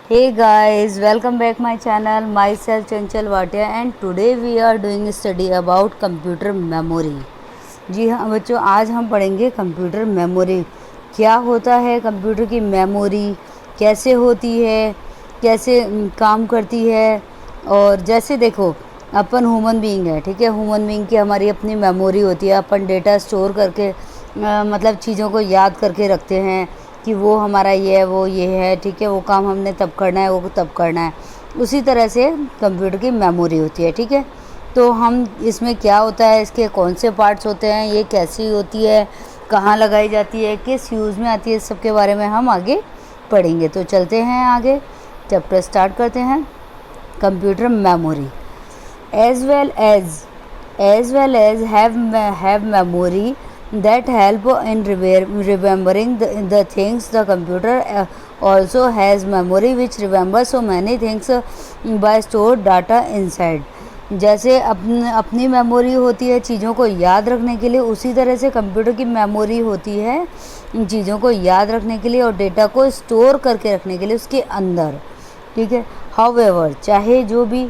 Hey guys, welcome back my channel. Myself Chanchal Watia and today we are doing a study about computer memory. जी हाँ बच्चों, आज हम पढ़ेंगे computer memory. क्या होता है कंप्यूटर की मेमोरी, कैसे होती है, कैसे काम करती है। और जैसे देखो, अपन ह्यूमन बीइंग है, ठीक है। ह्यूमन बीइंग की हमारी अपनी मेमोरी होती है। अपन डेटा स्टोर करके मतलब चीज़ों को याद करके रखते हैं कि वो हमारा ये है, वो ये है, ठीक है। वो काम हमने तब करना है, वो तब करना है। उसी तरह से कंप्यूटर की मेमोरी होती है, ठीक है। तो हम इसमें क्या होता है, इसके कौन से पार्ट्स होते हैं, ये कैसी होती है, कहाँ लगाई जाती है, किस यूज़ में आती है, इस सब के बारे में हम आगे पढ़ेंगे। तो चलते हैं आगे, चैप्टर स्टार्ट करते हैं। Computer memory as well as have memory that help in remembering the things. The computer also has memory which remembers so many things by stored data inside. जैसे अपनी मेमोरी होती है चीज़ों को याद रखने के लिए, उसी तरह से कंप्यूटर की मेमोरी होती है चीज़ों को याद रखने के लिए और डेटा को स्टोर करके रखने के लिए उसके अंदर, ठीक है। हाउएवर, चाहे जो भी,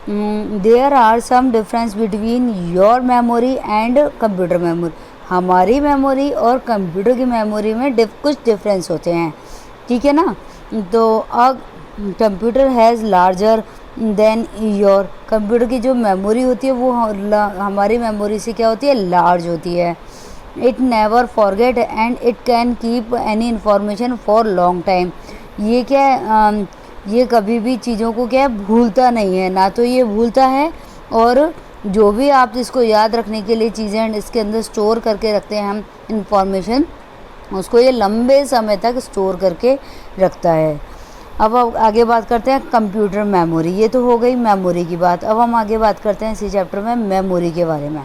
there are some difference between your memory and computer memory. हमारी मेमोरी और कंप्यूटर की मेमोरी में कुछ डिफरेंस होते हैं, ठीक है ना। तो अब computer has larger than your, computer की जो मेमोरी होती है वो हमारी मेमोरी से क्या होती है, लार्ज होती है। It never forget and it can keep any information for long time. ये क्या है, ये कभी भी चीज़ों को क्या है, भूलता नहीं है, ना तो ये भूलता है। और जो भी आप इसको याद रखने के लिए चीज़ें इसके अंदर स्टोर करके रखते हैं हम इंफॉर्मेशन, उसको ये लंबे समय तक स्टोर करके रखता है। अब आगे बात करते हैं कंप्यूटर मेमोरी। ये तो हो गई मेमोरी की बात। अब हम आगे बात करते हैं इसी चैप्टर में मेमोरी के बारे में।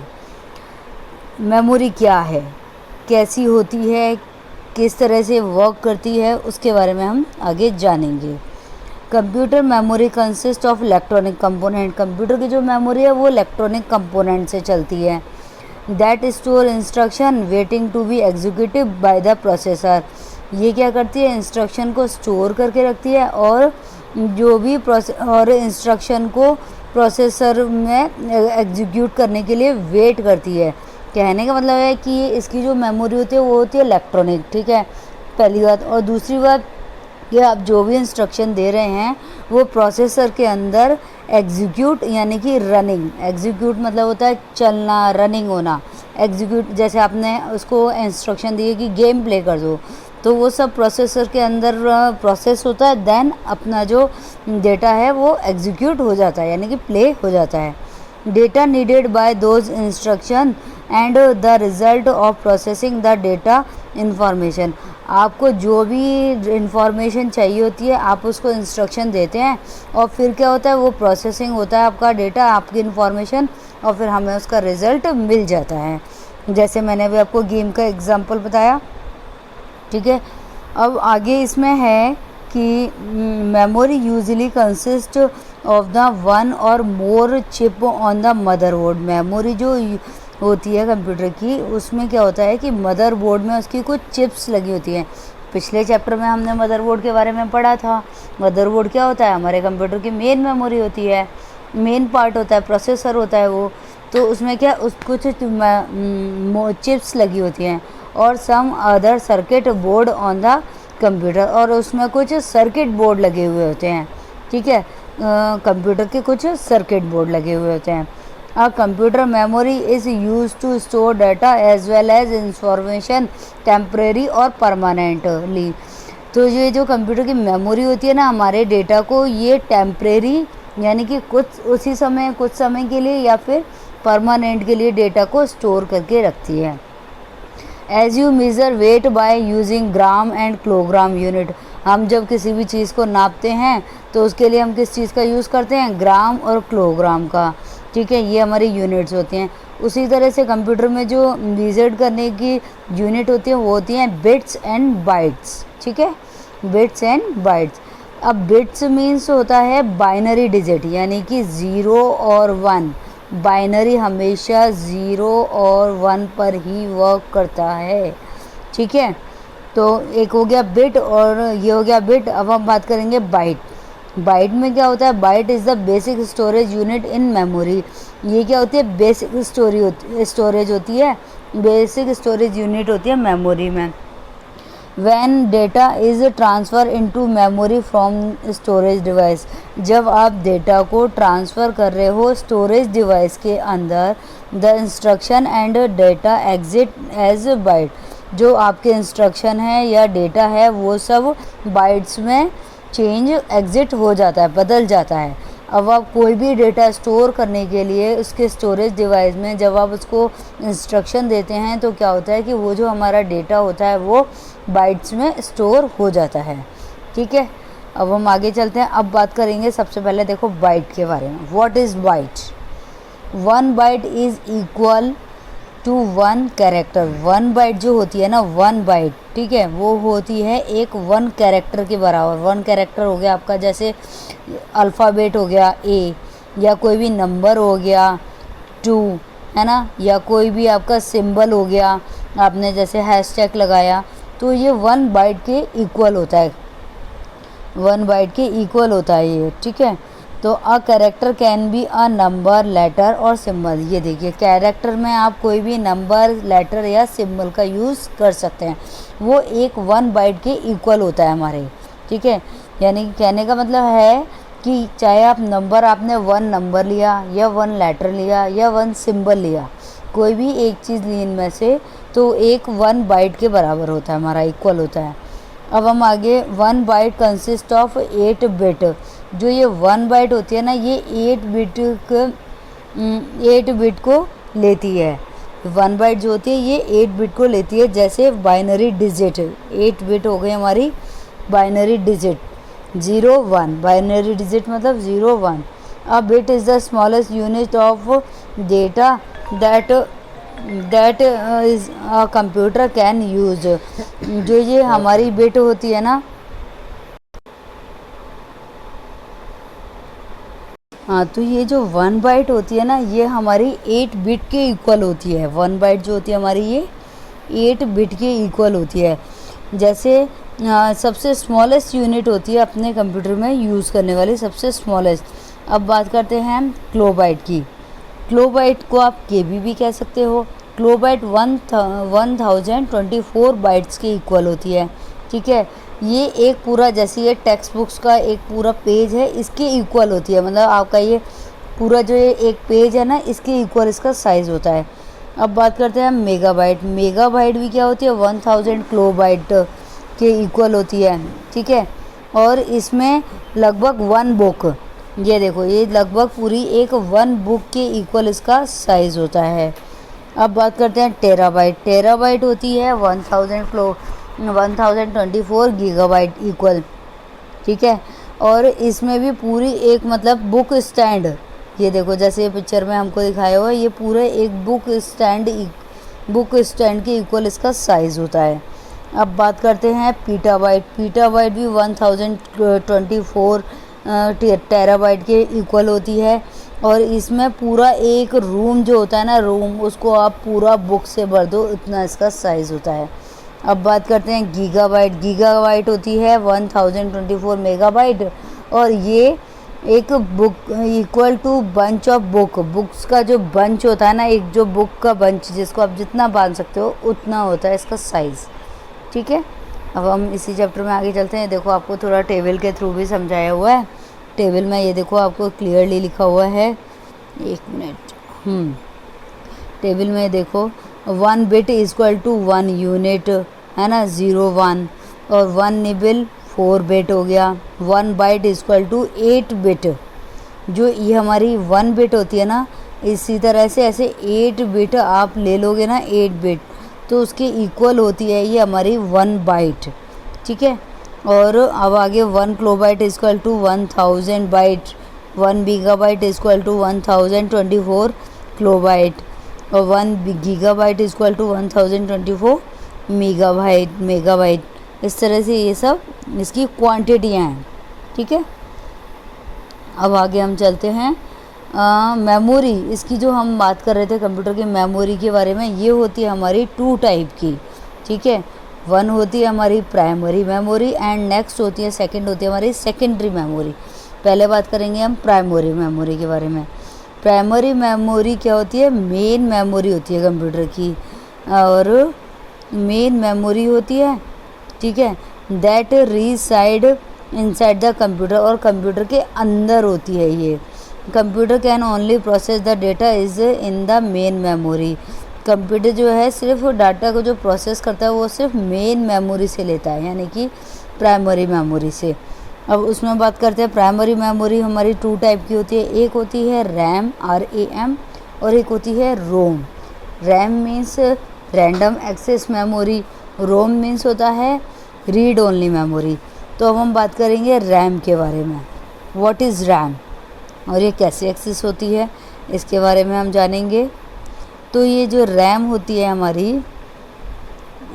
मेमोरी क्या है, कैसी होती है, किस तरह से वर्क करती है, उसके बारे में हम आगे जानेंगे। Computer memory consist of electronic component. Computer की जो मेमोरी है वो इलेक्ट्रॉनिक कंपोनेंट से चलती है। That store instruction waiting to be executive by the processor. ये क्या करती है, इंस्ट्रक्शन को स्टोर करके रखती है और जो भी और इंस्ट्रक्शन को प्रोसेसर में एग्जीक्यूट करने के लिए वेट करती है। कहने का मतलब है कि इसकी जो मेमोरी होती है वो होती है इलेक्ट्रॉनिक, ठीक है, पहली बात। और दूसरी बात कि आप जो भी इंस्ट्रक्शन दे रहे हैं वो प्रोसेसर के अंदर एग्जीक्यूट यानी कि रनिंग, एग्जीक्यूट मतलब होता है चलना, रनिंग होना। एग्जीक्यूट जैसे आपने उसको इंस्ट्रक्शन दी है कि गेम प्ले कर दो, तो वो सब प्रोसेसर के अंदर प्रोसेस होता है, देन अपना जो डेटा है वो एग्जीक्यूट हो जाता है यानी कि प्ले हो जाता है। Data needed bye those instruction and the result of processing the data information. आपको जो भी इंफॉर्मेशन चाहिए होती है आप उसको इंस्ट्रक्शन देते हैं और फिर क्या होता है, वो प्रोसेसिंग होता है आपका डेटा, आपकी इंफॉर्मेशन, और फिर हमें उसका रिज़ल्ट मिल जाता है। जैसे मैंने अभी आपको गेम का एग्जांपल बताया, ठीक है। अब आगे इसमें है कि memory usually consist of the one or more chip on the motherboard. Memory जो होती है कंप्यूटर की, उसमें क्या होता है कि मदरबोर्ड में उसकी कुछ चिप्स लगी होती हैं। पिछले चैप्टर में हमने मदरबोर्ड के बारे में पढ़ा था। मदरबोर्ड क्या होता है, हमारे कंप्यूटर की मेन मेमोरी होती है, मेन पार्ट होता है, प्रोसेसर होता है वो। तो उसमें क्या कुछ चिप्स लगी होती हैं और some other circuit board on the computer, और उसमें कुछ सर्किट बोर्ड लगे हुए होते हैं, ठीक है। कंप्यूटर के कुछ सर्किट बोर्ड लगे हुए होते हैं। A computer memory is used to store data as well as information temporary और permanently। तो ये जो कंप्यूटर की मेमोरी होती है ना, हमारे डेटा को ये टेम्परेरी यानी कि कुछ उसी समय, कुछ समय के लिए या फिर परमानेंट के लिए डेटा को स्टोर करके रखती है। As you measure weight by using gram and kilogram unit. हम जब किसी भी चीज़ को नापते हैं तो उसके लिए हम किस चीज़ का यूज़ करते हैं, ग्राम और किलोग्राम का, ठीक है। ये हमारी यूनिट्स होती हैं। उसी तरह से कंप्यूटर में जो मेज़र करने की यूनिट होती है वो होती हैं बिट्स एंड बाइट्स, ठीक है, बिट्स एंड बाइट्स। अब बिट्स मीन्स होता है बाइनरी डिजिट यानी कि 0 और 1। बाइनरी हमेशा 0 और 1 पर ही वर्क करता है, ठीक है। तो एक हो गया बिट और ये हो गया बिट। अब हम बात करेंगे बाइट। बाइट में क्या होता है, byte is the basic storage unit in memory. ये क्या होती है, बेसिक स्टोरेज होती है, बेसिक स्टोरेज यूनिट होती है मेमोरी में। When data is transfer into memory from storage device, जब आप डेटा को ट्रांसफ़र कर रहे हो स्टोरेज डिवाइस के अंदर, the instruction and data exit as byte, जो आपके इंस्ट्रक्शन है या डेटा है वो सब बाइट्स में चेंज एग्जिट हो जाता है, बदल जाता है। अब आप कोई भी डेटा स्टोर करने के लिए उसके स्टोरेज डिवाइस में जब आप उसको इंस्ट्रक्शन देते हैं तो क्या होता है कि वो जो हमारा डेटा होता है वो बाइट्स में स्टोर हो जाता है। ठीक है, अब हम आगे चलते हैं। अब बात करेंगे सबसे पहले देखो बाइट के बारे में। What is byte? 1 byte is equal to 1 character. 1 byte जो होती है ना, 1 बाइट, ठीक है, वो होती है एक 1 कैरेक्टर के बराबर। 1 कैरेक्टर हो गया आपका जैसे अल्फ़ाबेट हो गया ए, या कोई भी नंबर हो गया 2, है ना, या कोई भी आपका सिंबल हो गया, आपने जैसे हैशटैग लगाया, तो ये 1 बाइट के इक्वल होता है, 1 बाइट के इक्वल होता है ये। ठीक है, तो a character can be a number, letter और सिंबल। ये देखिए, कैरेक्टर में आप कोई भी नंबर, लेटर या सिंबल का यूज़ कर सकते हैं, वो एक 1 बाइट के इक्वल होता है हमारे। ठीक है, यानी कि कहने का मतलब है कि चाहे आप नंबर, आपने 1 नंबर लिया या 1 लेटर लिया या 1 सिंबल लिया, कोई भी एक चीज़ ली इनमें से, तो एक 1 बाइट के बराबर होता है, हमारा इक्वल होता है। अब हम आगे, 1 बाइट कंसिस्ट ऑफ 8 बिट। जो ये 1 बाइट होती है ना, ये 8 बिट को लेती है। 1 बाइट जो होती है ये 8 बिट को लेती है, जैसे बाइनरी डिजिट। 8 बिट हो गई हमारी बाइनरी डिजिट, 0 1। बाइनरी डिजिट मतलब 0 1। A bit is the smallest unit of data that is a computer can use. जो ये हमारी बिट होती है ना, हाँ, तो ये जो 1 बाइट होती है ना, ये हमारी 8 बिट के इक्वल होती है। 1 बाइट जो होती है हमारी, ये 8 बिट के इक्वल होती है। जैसे सबसे स्मॉलेस्ट यूनिट होती है अपने कंप्यूटर में यूज़ करने वाली, सबसे स्मॉलेस्ट। अब बात करते हैं क्लोबाइट की। क्लोबाइट को आप केबी भी कह सकते हो। क्लोबाइट 1024 बाइट्स के इक्वल होती है। ठीक है, ये एक पूरा, जैसे ये टेक्स्ट बुक्स का एक पूरा पेज है, इसके इक्वल होती है। मतलब आपका ये पूरा जो ये एक पेज है ना, इसके इक्वल इसका साइज़ होता है। अब बात करते हैं मेगाबाइट। मेगाबाइट भी क्या होती है, 1000 किलोबाइट के इक्वल होती है। ठीक है, और इसमें लगभग 1 बुक, ये देखो, ये लगभग पूरी एक 1 बुक के इक्वल इसका साइज़ होता है। अब बात करते हैं टेराबाइट। टेराबाइट होती है 1024 गीगाबाइट इक्वल। ठीक है, और इसमें भी पूरी एक मतलब बुक स्टैंड, ये देखो जैसे ये पिक्चर में हमको दिखाया हुआ है, ये पूरे एक बुक स्टैंड के इक्वल इसका साइज़ होता है। अब बात करते हैं पीटाबाइट। पीटाबाइट भी 1024 टेराबाइट के इक्वल होती है, और इसमें पूरा एक रूम जो होता है ना, रूम, उसको आप पूरा बुक से भर दो, इतना इसका साइज़ होता है। अब बात करते हैं गीगाबाइट। गीगाबाइट होती है 1024 मेगाबाइट, और ये एक book equal to bunch of books का जो बंच होता है ना, एक जो बुक का बंच, जिसको आप जितना बांध सकते हो उतना होता है इसका साइज़। ठीक है, अब हम इसी चैप्टर में आगे चलते हैं। देखो, आपको थोड़ा टेबल के थ्रू भी समझाया हुआ है। टेबल में ये देखो आपको क्लियरली लिखा हुआ है, 1 मिनट, टेबल में देखो 1 बिट इक्वल टू 1 यूनिट, है ना, 0 1, और 1 निबल 4 बिट हो गया। 1 बाइट इक्वल टू 8 बिट। जो ये हमारी 1 बिट होती है ना, इसी तरह से ऐसे 8 बिट आप ले लोगे ना, 8 बिट, तो उसके इक्वल होती है ये हमारी 1 बाइट। ठीक है, और अब आगे 1 kilobyte equal to 1000 byte. 1 gigabyte equal to 1024 kilobyte, और 1 गीगाबाइट इक्वल टू 1024 मेगाबाइट। इस तरह से ये सब इसकी क्वांटिटियाँ हैं। ठीक है, अब आगे हम चलते हैं मेमोरी। इसकी जो हम बात कर रहे थे कंप्यूटर की मेमोरी के बारे में, ये होती है हमारी 2 टाइप की। ठीक है, 1 होती है हमारी प्राइमरी मेमोरी, एंड नेक्स्ट होती है, सेकंड होती है हमारी सेकेंडरी मेमोरी। पहले बात करेंगे हम प्राइमरी मेमोरी के बारे में। प्राइमरी मेमोरी क्या होती है? मेन मेमोरी होती है कंप्यूटर की, और मेन मेमोरी होती है, ठीक है, that reside inside the computer, और कंप्यूटर के अंदर होती है ये। Computer can only process the data is in the main memory. Computer जो है सिर्फ डाटा को जो प्रोसेस करता है वो सिर्फ मेन मेमोरी से लेता है, यानी कि प्राइमरी मेमोरी से। अब उसमें बात करते हैं, प्राइमरी मेमोरी हमारी 2 टाइप की होती है। एक होती है रैम, RAM, और एक होती है ROM. RAM means random access memory, ROM means होता है रीड ओनली मेमोरी। तो अब हम बात करेंगे रैम के बारे में। व्हाट इज़ रैम और ये कैसे एक्सेस होती है, इसके बारे में हम जानेंगे। तो ये जो रैम होती है हमारी,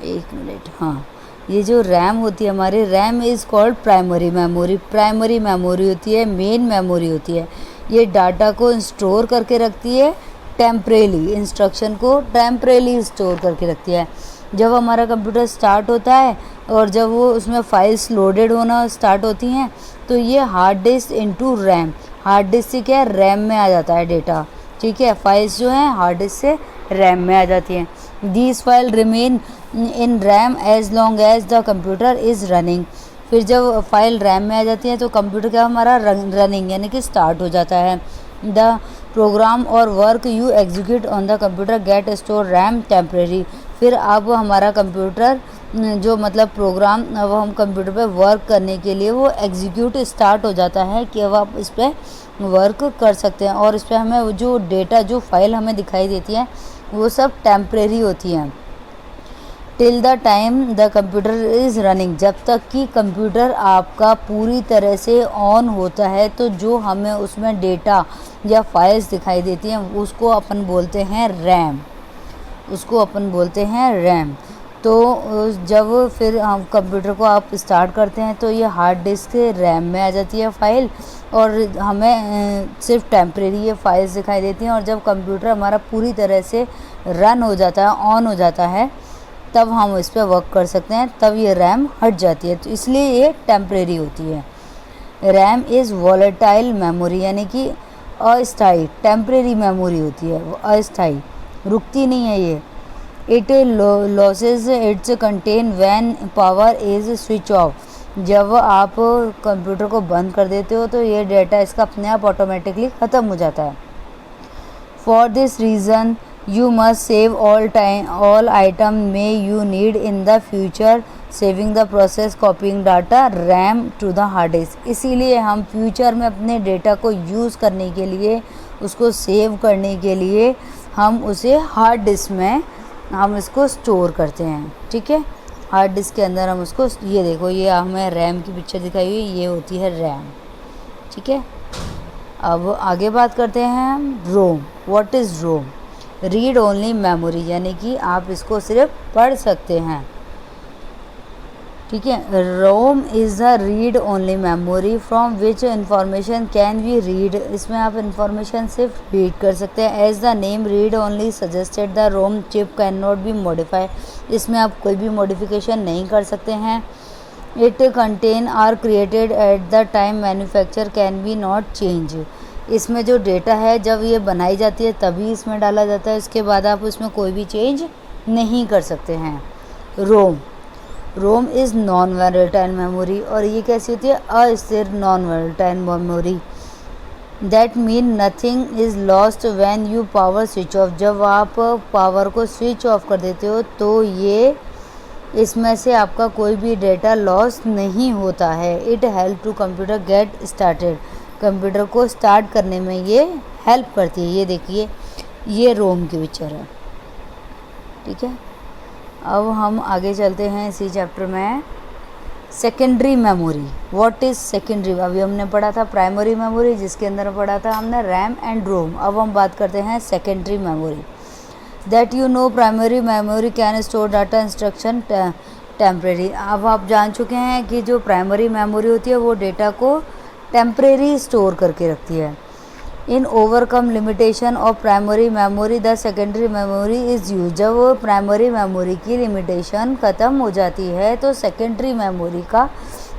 एक मिनट, हाँ, ये जो रैम होती है हमारी, RAM is called primary memory. Primary memory होती है, मेन मेमोरी होती है। ये डाटा को स्टोर करके रखती है, टेम्परेली, इंस्ट्रक्शन को टेम्परेली स्टोर करके रखती है। जब हमारा कंप्यूटर स्टार्ट होता है और जब वो उसमें फाइल्स लोडेड होना स्टार्ट होती हैं, तो ये hard disk into RAM, hard disk से क्या है, रैम में आ जाता है डेटा, ठीक है। फाइल्स जो हैं हार्ड डिस्क से रैम में आ जाती हैं। These file remain in RAM as long as the computer is running. फिर जब फाइल रैम में आ जाती है तो कंप्यूटर क्या हमारा रनिंग यानी कि स्टार्ट हो जाता है। द प्रोग्राम और work you execute on the computer get store RAM temporary. फिर अब हमारा कंप्यूटर जो मतलब प्रोग्राम अब हम कंप्यूटर पे वर्क करने के लिए वो एग्जीक्यूट स्टार्ट हो जाता है कि अब आप इस पर वर्क कर सकते हैं, और इस पर हमें वो जो डेटा जो फाइल हमें दिखाई देती है वो सब टेम्परेरी होती हैं। Till the time the computer is running, जब तक कि कंप्यूटर आपका पूरी तरह से ऑन होता है, तो जो हमें उसमें डेटा या फाइल्स दिखाई देती हैं उसको अपन बोलते हैं रैम, उसको अपन बोलते हैं रैम। तो जब फिर हम कंप्यूटर को आप स्टार्ट करते हैं तो ये हार्ड डिस्क रैम में आ जाती है फाइल, और हमें सिर्फ टेम्परेरी ये फाइल्स दिखाई देती हैं। और जब कंप्यूटर हमारा पूरी तरह से रन हो जाता है, ऑन हो जाता है, तब हम इस पर वर्क कर सकते हैं, तब ये रैम हट जाती है, तो इसलिए ये टेम्परेरी होती है। रैम इज़ वॉलेटाइल मेमोरी, यानी कि अस्थाई, टेम्परेरी मेमोरी होती है, वो अस्थाई, रुकती नहीं है ये। It losses it's contain when power is switch off, जब आप कंप्यूटर को बंद कर देते हो तो ये डेटा इसका अपने आप ऑटोमेटिकली ख़त्म हो जाता है। For this reason you must save all item may you need in the future, saving the process copying data RAM to the hard disk। इसीलिए हम फ्यूचर में अपने डेटा को यूज़ करने के लिए, उसको सेव करने के लिए हम उसे हार्ड डिस्क में हम इसको स्टोर करते हैं, ठीक है। हार्ड डिस्क के अंदर हम उसको, ये देखो ये हमें रैम की पिक्चर दिखाई हुई, ये होती है रैम, ठीक है। अब आगे बात करते हैं हम ROM. What is ROM? Read only memory, यानी कि आप इसको सिर्फ पढ़ सकते हैं, ठीक है। ROM is the read only memory from which information can be read, इसमें आप इंफॉर्मेशन सिर्फ रीड कर सकते हैं। As the name read only suggested the ROM chip can not be modify, इसमें आप कोई भी मॉडिफिकेशन नहीं कर सकते हैं। It contain are created at the time manufacture can be not change, इसमें जो डेटा है जब ये बनाई जाती है तभी इसमें डाला जाता है, इसके बाद आप उसमें कोई भी चेंज नहीं कर सकते हैं। ROM is non volatile memory, और ये कैसी होती है? अस्थिर non volatile memory. That mean nothing is lost when you power switch off, जब आप पावर को स्विच ऑफ कर देते हो तो ये इसमें से आपका कोई भी डेटा लॉस नहीं होता है। It help to computer get started, computer को स्टार्ट करने में ये हेल्प करती है। ये देखिए ये रोम की पिक्चर है, ठीक है। अब हम आगे चलते हैं इसी चैप्टर में। Secondary memory. What is secondary? अभी हमने पढ़ा था प्राइमरी मेमोरी, जिसके अंदर पढ़ा था हमने रैम एंड रोम। अब हम बात करते हैं secondary memory. That you know primary memory can store data instruction temporary. अब आप जान चुके हैं कि जो प्राइमरी मेमोरी होती है वो डेटा को टेम्परेरी स्टोर करके रखती है। In overcome limitation of primary memory the secondary memory is use, जब प्राइमरी मेमोरी की लिमिटेशन ख़त्म हो जाती है तो सेकेंडरी मेमोरी का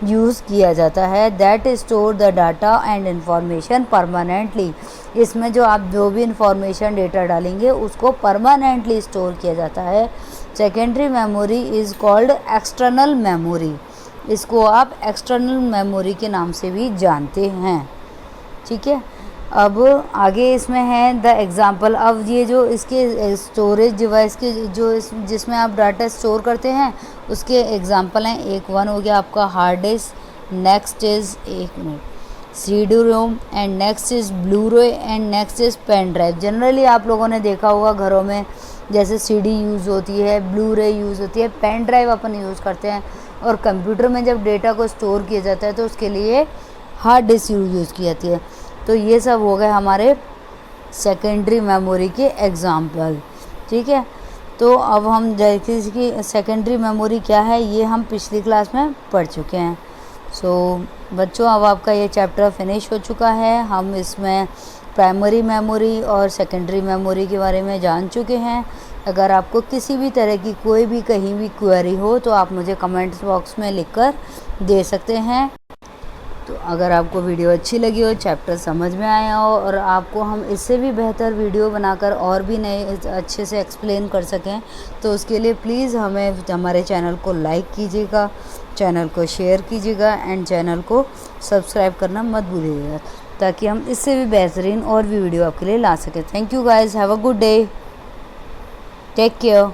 यूज़ किया जाता है। That store the data and information permanently. इसमें जो आप जो भी इंफॉर्मेशन डेटा डालेंगे उसको परमानेंटली स्टोर किया जाता है। Secondary memory is called external memory. इसको आप एक्सटर्नल मेमोरी के नाम से भी जानते हैं। ठीक है, अब आगे इसमें है द एग्ज़ाम्पल। अब ये जो इसके स्टोरेज डिवाइस के जो जिसमें आप डाटा स्टोर करते हैं उसके एग्ज़ाम्पल हैं। एक वन हो गया आपका हार्ड डिस्क, नेक्स्ट इज़ एक minute CD ROM, and next is Blu ray, and next is pen drive. Generally आप लोगों ने देखा होगा घरों में जैसे सीडी यूज़ होती है, ब्लू रे यूज़ होती है, पेन ड्राइव अपन यूज़ करते हैं। और कंप्यूटर में जब डेटा को स्टोर किया जाता है तो उसके लिए हार्ड डिस्क यूज़ की जाती है। तो ये सब हो गए हमारे सेकेंडरी मेमोरी के एग्ज़ाम्पल। ठीक है, तो अब हम जैसे कि सेकेंडरी मेमोरी क्या है ये हम पिछली क्लास में पढ़ चुके हैं। सो बच्चों, अब आपका ये चैप्टर फिनिश हो चुका है। हम इसमें प्राइमरी मेमोरी और सेकेंडरी मेमोरी के बारे में जान चुके हैं। अगर आपको किसी भी तरह की कोई भी कहीं भी क्वेरी हो तो आप मुझे कमेंट्स बॉक्स में लिखकर दे सकते हैं। तो अगर आपको वीडियो अच्छी लगी हो, चैप्टर समझ में आया हो और आपको हम इससे भी बेहतर वीडियो बनाकर और भी नए अच्छे से एक्सप्लेन कर सकें तो उसके लिए प्लीज़ हमारे चैनल को लाइक कीजिएगा, चैनल को शेयर कीजिएगा एंड चैनल को सब्सक्राइब करना मत भूलिएगा ताकि हम इससे भी बेहतरीन और भी वीडियो आपके लिए ला सकें। Thank you guys, have a good day, take care.